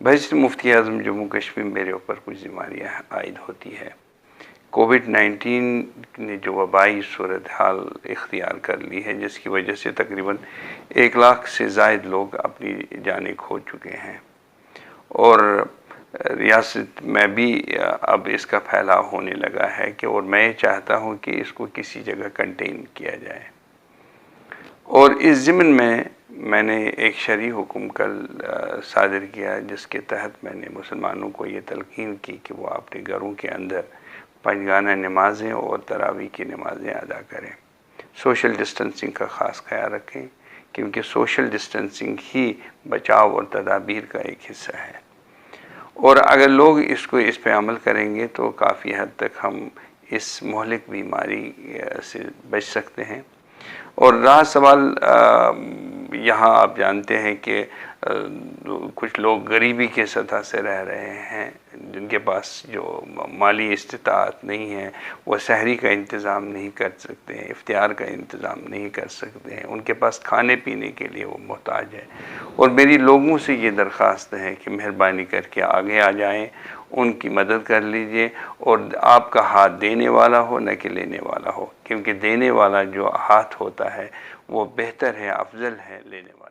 بحث مفتی اعظم جموں کشمیر میرے اوپر کچھ ذمہ عائد ہوتی ہے۔ کووڈ-19 نے جو وبائی صورتحال اختیار کر لی ہے، جس کی وجہ سے تقریباً 1 لاکھ سے زائد لوگ اپنی جانیں کھو چکے ہیں، اور ریاست میں بھی اب اس کا پھیلاؤ ہونے لگا ہے اور میں چاہتا ہوں کہ اس کو کسی جگہ کنٹین کیا جائے۔ اور اس ضمن میں نے ایک شرعی حکم کل صادر کیا، جس کے تحت میں نے مسلمانوں کو یہ تلقین کی کہ وہ اپنے گھروں کے اندر پنجگانہ نمازیں اور تراویح کی نمازیں ادا کریں، سوشل ڈسٹنسنگ کا خاص خیال رکھیں، کیونکہ سوشل ڈسٹنسنگ ہی بچاؤ اور تدابیر کا ایک حصہ ہے۔ اور اگر لوگ اس پہ عمل کریں گے تو کافی حد تک ہم اس مہلک بیماری سے بچ سکتے ہیں۔ اور رہا سوال، یہاں آپ جانتے ہیں کہ کچھ لوگ غریبی کے سطح سے رہ رہے ہیں، جن کے پاس جو مالی استطاعت نہیں ہے، وہ سحری کا انتظام نہیں کر سکتے ہیں، افطار کا انتظام نہیں کر سکتے ہیں، ان کے پاس کھانے پینے کے لیے وہ محتاج ہے۔ اور میری لوگوں سے یہ درخواست ہے کہ مہربانی کر کے آگے آ جائیں، ان کی مدد کر لیجئے، اور آپ کا ہاتھ دینے والا ہو نہ کہ لینے والا ہو، کیونکہ دینے والا جو ہاتھ ہوتا ہے وہ بہتر ہے، افضل ہے لینے والا۔